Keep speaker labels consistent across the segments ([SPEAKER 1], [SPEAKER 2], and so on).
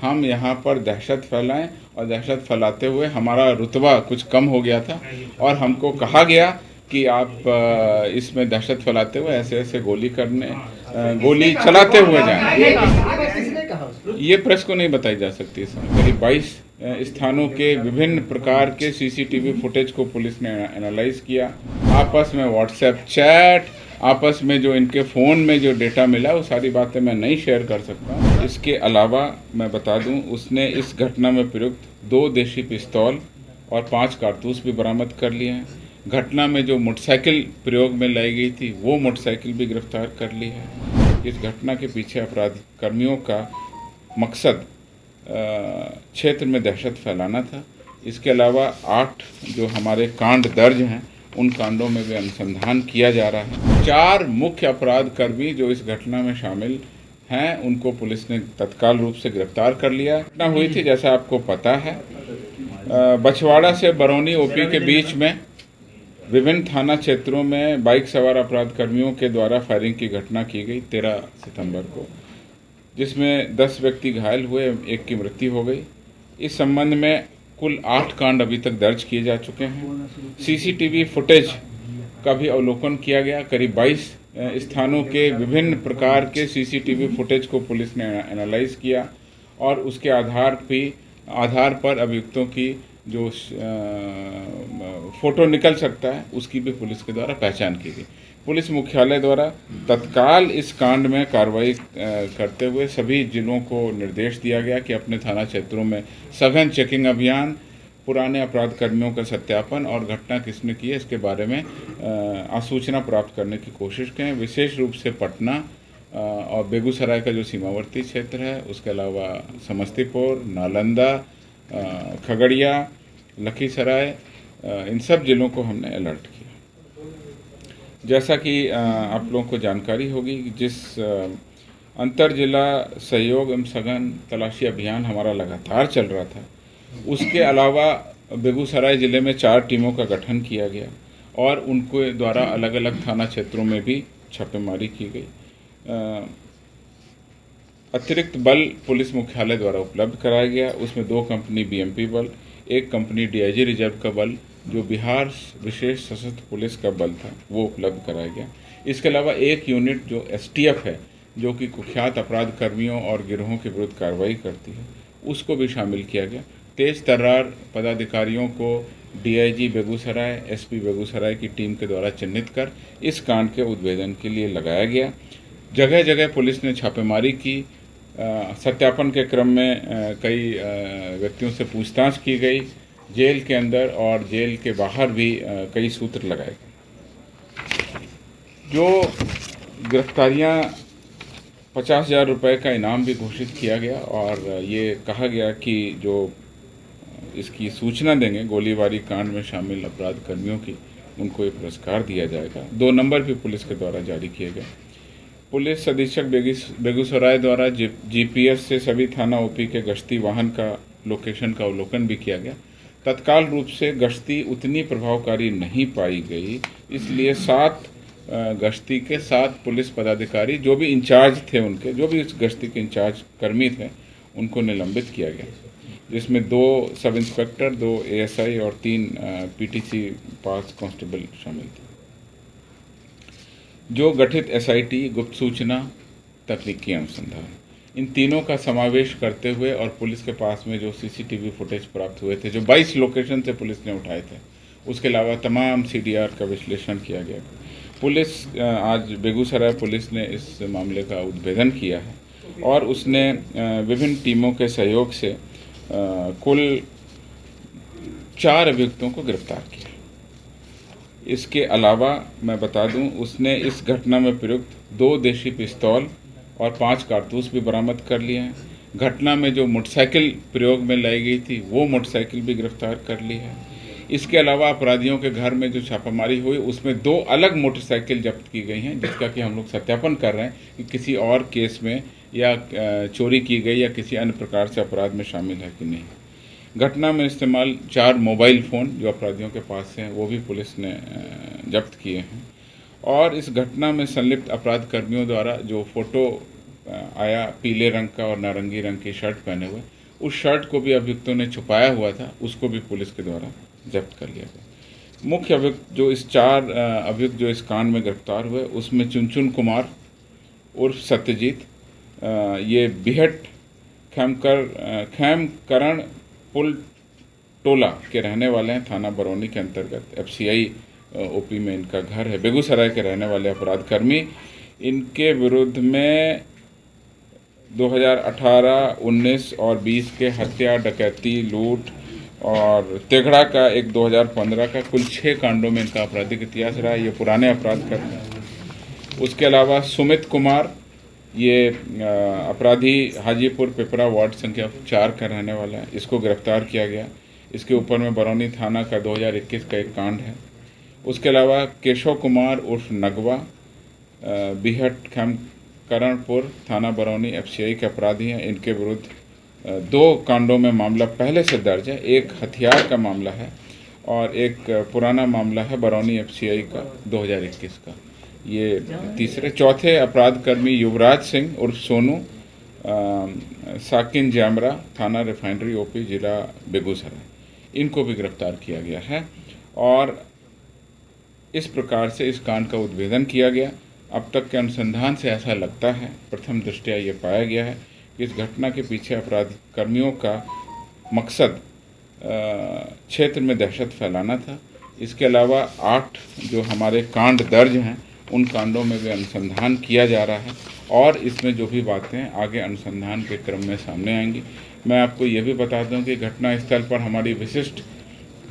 [SPEAKER 1] हम यहाँ पर दहशत फैलाएं और दहशत फैलाते हुए हमारा रुतबा कुछ कम हो गया था और हमको कहा गया कि आप इसमें दहशत फैलाते हुए ऐसे ऐसे गोली चलाते हुए जाएं। ये प्रेस को नहीं बताई जा सकती। इसमें करीब 22 स्थानों के विभिन्न प्रकार के सीसीटीवी फुटेज को पुलिस ने एनालाइज किया। आपस में व्हाट्सएप चैट, आपस में जो इनके फ़ोन में जो डेटा मिला वो सारी बातें मैं नहीं शेयर कर सकता। इसके अलावा मैं बता दूं, उसने इस घटना में प्रयुक्त 2 देशी पिस्तौल और 5 कारतूस भी बरामद कर लिए हैं। घटना में जो मोटरसाइकिल प्रयोग में लाई गई थी वो मोटरसाइकिल भी गिरफ्तार कर ली है। इस घटना के पीछे अपराधी कर्मियों का मकसद क्षेत्र में दहशत फैलाना था। इसके अलावा 8 जो हमारे कांड दर्ज हैं उन कांडों में भी अनुसंधान किया जा रहा है। 4 मुख्य अपराध कर्मी जो इस घटना में शामिल हैं उनको पुलिस ने तत्काल रूप से गिरफ्तार कर लिया। घटना हुई थी, जैसा आपको पता है, बछवाड़ा से बरौनी ओपी के बीच में विभिन्न थाना क्षेत्रों में बाइक सवार अपराध कर्मियों के द्वारा फायरिंग की घटना की गई 13 सितंबर को, जिसमें 10 व्यक्ति घायल हुए, 1 की मृत्यु हो गई। इस संबंध में कुल 8 कांड अभी तक दर्ज किए जा चुके हैं। सीसीटीवी फुटेज का भी अवलोकन किया गया। करीब 22 स्थानों के विभिन्न प्रकार के सीसीटीवी फुटेज को पुलिस ने एनालाइज किया और उसके आधार पर अभियुक्तों की जो फोटो निकल सकता है उसकी भी पुलिस के द्वारा पहचान की गई। पुलिस मुख्यालय द्वारा तत्काल इस कांड में कार्रवाई करते हुए सभी जिलों को निर्देश दिया गया कि अपने थाना क्षेत्रों में सघन चेकिंग अभियान, पुराने अपराध कर्मियों का सत्यापन और घटना किसने की है इसके बारे में आसूचना प्राप्त करने की कोशिश करें। विशेष रूप से पटना और बेगूसराय का जो सीमावर्ती क्षेत्र है, उसके अलावा समस्तीपुर, नालंदा, खगड़िया, लखीसराय, इन सब जिलों को हमने अलर्ट किया। जैसा कि आप लोगों को जानकारी होगी कि जिस अंतर जिला सहयोग एवं सघन तलाशी अभियान हमारा लगातार चल रहा था, उसके अलावा बेगूसराय ज़िले में 4 टीमों का गठन किया गया और उनके द्वारा अलग अलग थाना क्षेत्रों में भी छापेमारी की गई। अतिरिक्त बल पुलिस मुख्यालय द्वारा उपलब्ध कराया गया। उसमें 2 कंपनी बीएमपी बल, 1 कंपनी डीआईजी रिजर्व का बल, जो बिहार विशेष सशस्त्र पुलिस का बल था, वो उपलब्ध कराया गया। इसके अलावा 1 यूनिट जो एसटीएफ है, जो कि कुख्यात अपराध कर्मियों और गिरोहों के विरुद्ध कार्रवाई करती है, उसको भी शामिल किया गया। तेज तर्रार पदाधिकारियों को डीआईजी बेगूसराय, एसपी बेगूसराय की टीम के द्वारा चिन्हित कर इस कांड के उद्भेदन के लिए लगाया गया। जगह जगह पुलिस ने छापेमारी की। सत्यापन के क्रम में कई व्यक्तियों से पूछताछ की गई। जेल के अंदर और जेल के बाहर भी कई सूत्र लगाए गए। जो गिरफ्तारियां 50,000 रुपये का इनाम भी घोषित किया गया और ये कहा गया कि जो इसकी सूचना देंगे गोलीबारी कांड में शामिल अपराध कर्मियों की, उनको ये पुरस्कार दिया जाएगा। 2 नंबर भी पुलिस के द्वारा जारी किए गए। पुलिस अधीक्षक बेगूसराय द्वारा जीपीएस से सभी थाना ओपी के गश्ती वाहन का लोकेशन का अवलोकन भी किया गया। तत्काल रूप से गश्ती उतनी प्रभावकारी नहीं पाई गई, इसलिए 7 गश्ती के 7 पुलिस पदाधिकारी जो भी इंचार्ज थे, उनके जो भी इस गश्ती के इंचार्ज कर्मी थे, उनको निलंबित किया गया, जिसमें 2 सब इंस्पेक्टर, 2 एएसआई और 3 पीटीसी पास कांस्टेबल शामिल थे। जो गठित एसआईटी, गुप्त सूचना, तकनीकी अनुसंधान, इन तीनों का समावेश करते हुए और पुलिस के पास में जो सीसीटीवी फुटेज प्राप्त हुए थे, जो 22 लोकेशन से पुलिस ने उठाए थे, उसके अलावा तमाम सीडीआर का विश्लेषण किया गया। पुलिस आज बेगूसराय पुलिस ने इस मामले का उद्भेदन किया है और उसने विभिन्न टीमों के सहयोग से कुल 4 अभियुक्तों को गिरफ्तार किया। इसके अलावा मैं बता दूं, उसने इस घटना में प्रयुक्त 2 देशी पिस्तौल और 5 कारतूस भी बरामद कर लिए हैं। घटना में जो मोटरसाइकिल प्रयोग में लाई गई थी वो मोटरसाइकिल भी गिरफ्तार कर ली है। इसके अलावा अपराधियों के घर में जो छापामारी हुई उसमें 2 अलग मोटरसाइकिल जब्त की गई हैं, जिसका कि हम लोग सत्यापन कर रहे हैं कि किसी और केस में या चोरी की गई या किसी अन्य प्रकार से अपराध में शामिल है कि नहीं। घटना में इस्तेमाल 4 मोबाइल फ़ोन जो अपराधियों के पास हैं वो भी पुलिस ने जब्त किए हैं और इस घटना में संलिप्त अपराध कर्मियों द्वारा जो फोटो आया पीले रंग का और नारंगी रंग की शर्ट पहने हुए। उस शर्ट को भी अभियुक्तों ने छुपाया हुआ था, उसको भी पुलिस के द्वारा जब्त कर लिया गया। मुख्य अभियुक्त जो इस 4 अभियुक्त जो इस कांड में गिरफ्तार हुए, उसमें चुनचुन कुमार उर्फ सत्यजीत, ये बिहट खैमकरण पुल टोला के रहने वाले हैं, थाना बरौनी के अंतर्गत FCI OP में इनका घर है। बेगूसराय के रहने वाले अपराध कर्मी, इनके विरुद्ध में 2018, 19 और 20 के हत्या, डकैती, लूट और तेघड़ा का एक 2015 का कुल 6 कांडों में इनका आपराधिक इतिहास रहा। ये पुराने अपराध कर्मी हैं। उसके अलावा सुमित कुमार, ये अपराधी हाजीपुर पिपरा वार्ड संख्या 4 का रहने वाला है, इसको गिरफ्तार किया गया। इसके ऊपर में बरौनी थाना का 2021 का एक कांड है। उसके अलावा केशव कुमार उर्फ नगवा, बिहट खैमकरणपुर, थाना बरौनी FCI के अपराधी हैं। इनके विरुद्ध 2 कांडों में मामला पहले से दर्ज है। एक हथियार का मामला है और एक पुराना मामला है बरौनी FCI का 2021 का। ये चौथे अपराध कर्मी युवराज सिंह उर्फ सोनू, साकिन जैमरा, थाना रिफाइनरी OP, जिला बेगूसराय, इनको भी गिरफ्तार किया गया है। और इस प्रकार से इस कांड का उद्भेदन किया गया। अब तक के अनुसंधान से ऐसा लगता है, प्रथम दृष्टया ये पाया गया है कि इस घटना के पीछे अपराध कर्मियों का मकसद क्षेत्र में दहशत फैलाना था। इसके अलावा 8 जो हमारे कांड दर्ज हैं, उन कांडों में भी अनुसंधान किया जा रहा है और इसमें जो भी बातें आगे अनुसंधान के क्रम में सामने आएंगी। मैं आपको ये भी बता दूं कि घटनास्थल पर हमारी विशिष्ट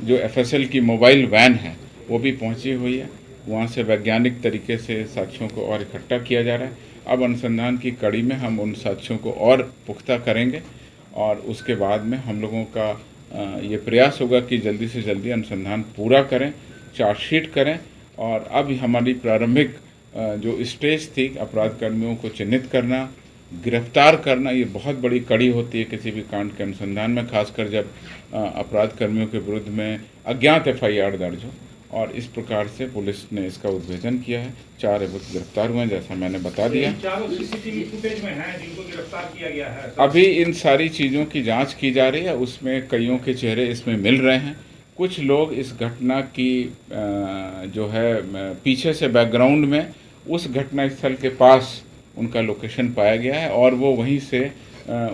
[SPEAKER 1] जो FSL की मोबाइल वैन है वो भी पहुंची हुई है। वहां से वैज्ञानिक तरीके से साक्ष्यों को और इकट्ठा किया जा रहा है। अब अनुसंधान की कड़ी में हम उन साक्ष्यों को और पुख्ता करेंगे और उसके बाद में हम लोगों का ये प्रयास होगा कि जल्दी से जल्दी अनुसंधान पूरा करें, चार्जशीट करें। और अब हमारी प्रारंभिक जो स्टेज थी अपराध कर्मियों को चिन्हित करना, गिरफ्तार करना, ये बहुत बड़ी कड़ी होती है किसी भी कांड के अनुसंधान में, खासकर जब अपराध कर्मियों के विरुद्ध में अज्ञात FIR दर्ज हो। और इस प्रकार से पुलिस ने इसका उद्भेदन किया है। 4 अभियुक्त गिरफ्तार हुए हैं, जैसा मैंने बता दिया।
[SPEAKER 2] चारों CCTV फुटेज में हैं जिनको गिरफ्तार किया गया है।
[SPEAKER 1] अभी इन सारी चीज़ों की जांच की जा रही है, उसमें कईयों के चेहरे इसमें मिल रहे हैं। कुछ लोग इस घटना की जो है पीछे से बैकग्राउंड में उस घटना स्थल के पास उनका लोकेशन पाया गया है और वो वहीं से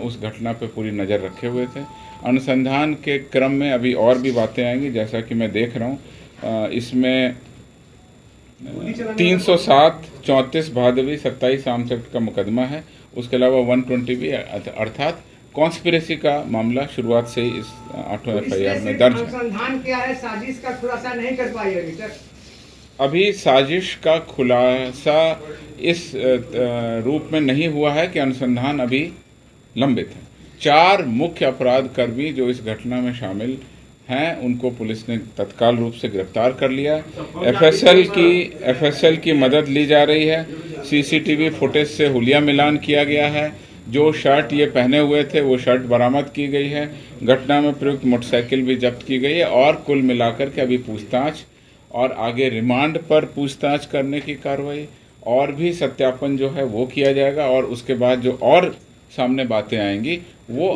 [SPEAKER 1] उस घटना पे पूरी नज़र रखे हुए थे। अनुसंधान के क्रम में अभी और भी बातें आएंगी, जैसा कि मैं देख रहा हूँ इसमें 307, 34 भादवी, 27 आर्म्स एक्ट का मुकदमा है। उसके अलावा 120 भी अर्थात कॉन्स्पिरेसी का मामला शुरुआत से ही इस 8वें FIR में दर्ज है।
[SPEAKER 3] अनुसंधान क्या है, साजिश का खुलासा नहीं कर पाई अभी तक।
[SPEAKER 1] अभी साजिश का खुलासा इस रूप में नहीं हुआ है कि अनुसंधान अभी लंबित है। 4 मुख्य अपराध कर्मी जो इस घटना में शामिल हैं, उनको पुलिस ने तत्काल रूप से गिरफ्तार कर लिया। FSL की मदद ली जा रही है। CCTV फुटेज से हुलिया मिलान किया गया है। जो शर्ट ये पहने हुए थे वो शर्ट बरामद की गई है। घटना में प्रयुक्त मोटरसाइकिल भी जब्त की गई है और कुल मिलाकर के अभी पूछताछ और आगे रिमांड पर पूछताछ करने की कार्रवाई और भी सत्यापन जो है वो किया जाएगा। और उसके बाद जो और सामने बातें आएंगी वो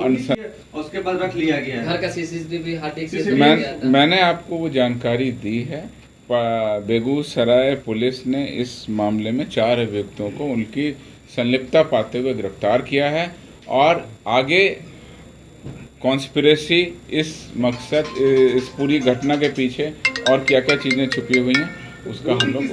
[SPEAKER 4] उसके बाद रख लिया गया है।
[SPEAKER 5] घर का CCTV हार्ड
[SPEAKER 1] मैंने आपको वो जानकारी दी है। बेगूसराय पुलिस ने इस मामले में 4 अभियुक्तों को उनकी संलिप्तता पाते हुए गिरफ्तार किया है और आगे कॉन्स्पिरेसी, इस मकसद, इस पूरी घटना के पीछे और क्या क्या चीज़ें छुपी हुई हैं उसका हम लोग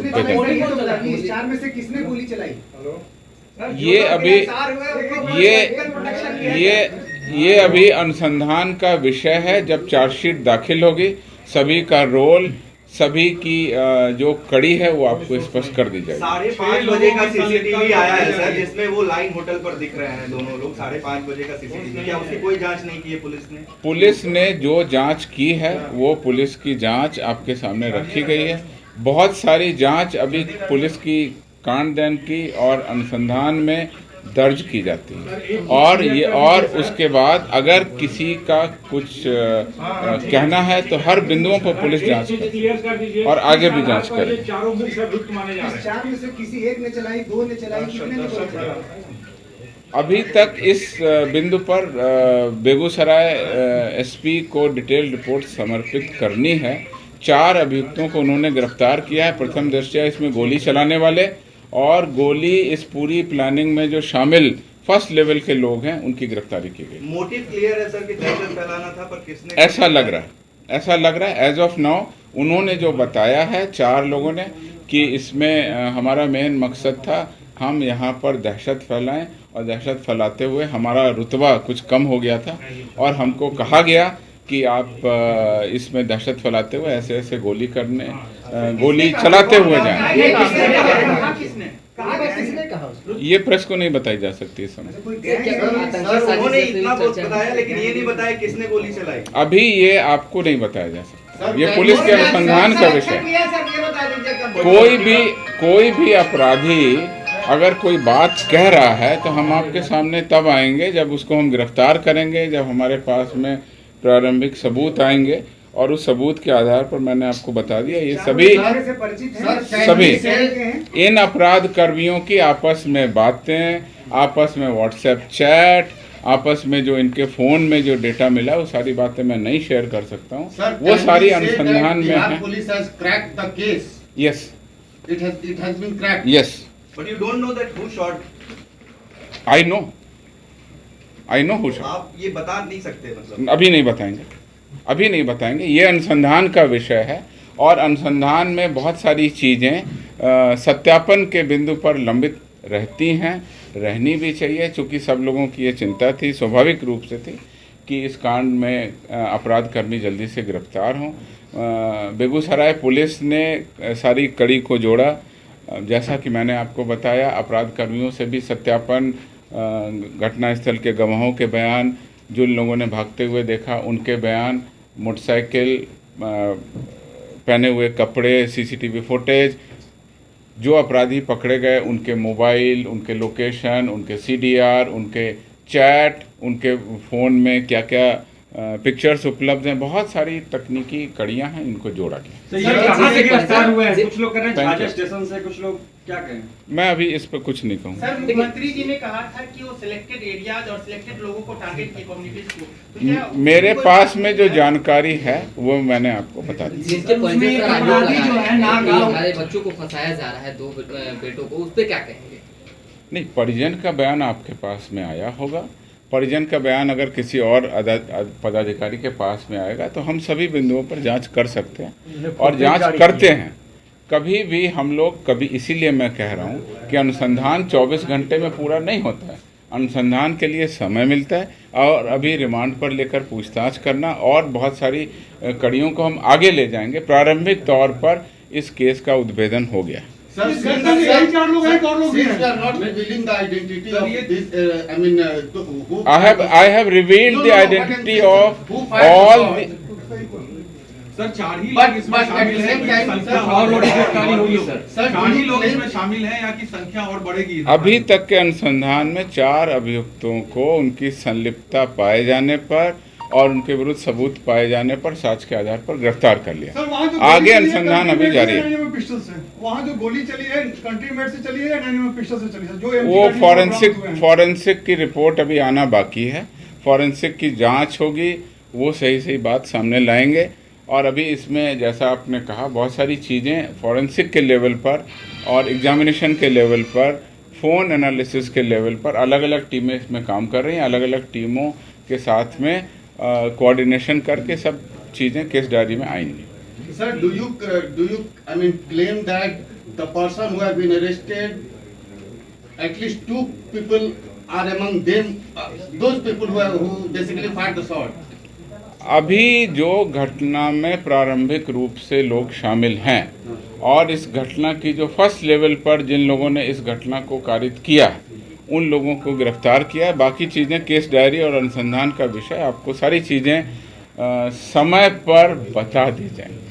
[SPEAKER 1] ये अभी अनुसंधान का विषय है। जब चार्जशीट दाखिल होगी सभी का रोल, सभी की जो कड़ी है वो आपको स्पष्ट कर दी जाएगी।
[SPEAKER 4] 5:30 बजे का CCTV आया है सर, जिसमें वो लाइन होटल पर दिख रहे हैं दोनों लोग। 5:30 बजे का CCTV, क्या उसकी कोई जांच नहीं की है पुलिस ने?
[SPEAKER 1] पुलिस ने जो जांच की है वो पुलिस की जांच आपके सामने रखी गई है। बहुत सारी जांच अभी पुलिस की कांडदेन की और अनुसंधान में दर्ज की जाती है और उसके बाद अगर किसी का कुछ कहना है तो हर बिंदुओं पर पुलिस जांच करे और आगे भी जांच करे।
[SPEAKER 3] 4 में से किसी एक ने चलाई, 2 ने चलाई, कितने ने चलाई?
[SPEAKER 1] अभी तक इस बिंदु पर बेगूसराय एसपी को डिटेल रिपोर्ट समर्पित करनी है। 4 अभियुक्तों को उन्होंने गिरफ्तार किया है। प्रथम दृष्टया इसमें गोली चलाने वाले और गोली इस पूरी प्लानिंग में जो शामिल फर्स्ट लेवल के लोग हैं उनकी गिरफ्तारी की गई।
[SPEAKER 4] मोटिव क्लियर है सर कि दहशत फैलाना था, पर किसने?
[SPEAKER 1] ऐसा लग रहा है एज ऑफ नाउ। उन्होंने जो बताया है 4 लोगों ने कि इसमें हमारा मेन मकसद था हम यहाँ पर दहशत फैलाएं और दहशत फैलाते हुए हमारा रुतबा कुछ कम हो गया था और हमको कहा गया कि आप इसमें दहशत फैलाते हुए ऐसे ऐसे गोली चलाते हुए जाएं। ये प्रेस को नहीं बताई जा सकती इस समय।
[SPEAKER 4] उन्होंने इतना बहुत बताया, लेकिन ये नहीं बताया किसने गोली चलाई।
[SPEAKER 1] अभी ये आपको नहीं बताया जा सकता, ये पुलिस के अनुसंधान का विषय। कोई भी अपराधी अगर कोई बात कह रहा है तो हम आपके सामने तब आएंगे जब उसको हम गिरफ्तार करेंगे, जब हमारे पास में प्रारंभिक सबूत आएंगे और उस सबूत के आधार पर मैंने आपको बता दिया ये सभी इन अपराध कर्मियों की आपस में बातें, आपस में व्हाट्सएप चैट, आपस में जो इनके फोन में जो डेटा मिला वो सारी बातें मैं नहीं शेयर कर सकता हूँ। वो सारी अनुसंधान में है।
[SPEAKER 6] Police has cracked the case.
[SPEAKER 1] Yes.
[SPEAKER 6] It has been cracked.
[SPEAKER 1] Yes.
[SPEAKER 4] But you don't know that who shot.
[SPEAKER 1] I know who shot.
[SPEAKER 4] आप ये बता नहीं सकते मतलब?
[SPEAKER 1] अभी नहीं बताएंगे। ये अनुसंधान का विषय है और अनुसंधान में बहुत सारी चीज़ें सत्यापन के बिंदु पर लंबित रहती हैं, रहनी भी चाहिए, चूँकि सब लोगों की ये चिंता थी, स्वाभाविक रूप से थी कि इस कांड में अपराध कर्मी जल्दी से गिरफ्तार हों। बेगूसराय पुलिस ने सारी कड़ी को जोड़ा, जैसा कि मैंने आपको बताया। अपराध कर्मियों से भी सत्यापन, घटनास्थल के गवाहों के बयान, जिन लोगों ने भागते हुए देखा उनके बयान, मोटरसाइकिल, पहने हुए कपड़े, सीसीटीवी फुटेज, जो अपराधी पकड़े गए उनके मोबाइल, उनके लोकेशन, उनके सीडीआर, उनके चैट, उनके फ़ोन में क्या क्या पिक्चर्स उपलब्ध हैं। बहुत सारी तकनीकी कड़ियां हैं, इनको जोड़ा गया।
[SPEAKER 2] कहां से गिरफ्तार हुए हैं? कुछ लोग कर रहे हैं झाझा स्टेशन से, कुछ लोग क्या कहें?
[SPEAKER 1] मैं अभी इस पर कुछ नहीं कहूँगा।
[SPEAKER 7] सर, मुख्यमंत्री जी ने कहा था कि वो सिलेक्टेड एरियाज और सिलेक्टेड लोगों को टारगेट किए, कम्युनिटीज को। तो क्या
[SPEAKER 1] मेरे पास में जो जानकारी है वो मैंने आपको बता दी।
[SPEAKER 5] जिनके परिजन पर आरोप लगा है कि हमारे बच्चों को फंसाया जा रहा है, 2 बेटों को, उस पर क्या कहेंगे?
[SPEAKER 1] नहीं, परिजन का बयान आपके पास में आया होगा। परिजन का बयान अगर किसी और पदाधिकारी के पास में आएगा तो हम सभी बिंदुओं पर जांच कर सकते हैं और जांच करते हैं। कभी भी हम लोग इसीलिए मैं कह रहा हूं कि अनुसंधान 24 घंटे में पूरा नहीं होता है। अनुसंधान के लिए समय मिलता है और अभी रिमांड पर लेकर पूछताछ करना और बहुत सारी कड़ियों को हम आगे ले जाएंगे। प्रारंभिक तौर पर इस केस का उद्भेदन हो गया।
[SPEAKER 6] Sir, since we are not revealing the identity of this, who
[SPEAKER 1] I have revealed the identity of all the.
[SPEAKER 2] Sir 4 ही लोग इसमें शामिल हैं, संख्या और गिरफ्तारी होगी सर? 4 ही लोग इसमें शामिल हैं या कि संख्या और बढ़ेगी?
[SPEAKER 1] अभी तक के अनुसंधान में 4 अभियुक्तों को उनकी संलिप्तता पाए जाने पर और उनके विरुद्ध सबूत पाए जाने पर साक्ष्य के आधार पर गिरफ्तार कर लिया। आगे अनुसंधान अभी जारी है।
[SPEAKER 8] वहाँ जो गोली चली है कंट्री मेड से चली है या 99 पिस्टल से चली है? जो
[SPEAKER 1] वो फॉरेंसिक की रिपोर्ट अभी आना बाकी है। फॉरेंसिक की जांच होगी, वो सही बात सामने लाएंगे। और अभी इसमें जैसा आपने कहा बहुत सारी चीज़ें फॉरेंसिक के लेवल पर और एग्जामिनेशन के लेवल पर, फ़ोन एनालिसिस के लेवल पर अलग अलग टीमें इसमें काम कर रही हैं। अलग अलग टीमों के साथ में कोऑर्डिनेशन करके सब चीज़ें केस डायरी में आएंगी।
[SPEAKER 6] Sir, do you claim that the person who have been arrested, at least 2 people are among them, those people who basically fired the shot?
[SPEAKER 1] अभी जो घटना में प्रारंभिक रूप से लोग शामिल हैं और इस घटना की जो फर्स्ट लेवल पर जिन लोगों ने इस घटना को कारित किया उन लोगों को गिरफ्तार किया है। बाकी चीज़ें केस डायरी और अनुसंधान का विषय, आपको सारी चीज़ें समय पर बता दी जाएंगी।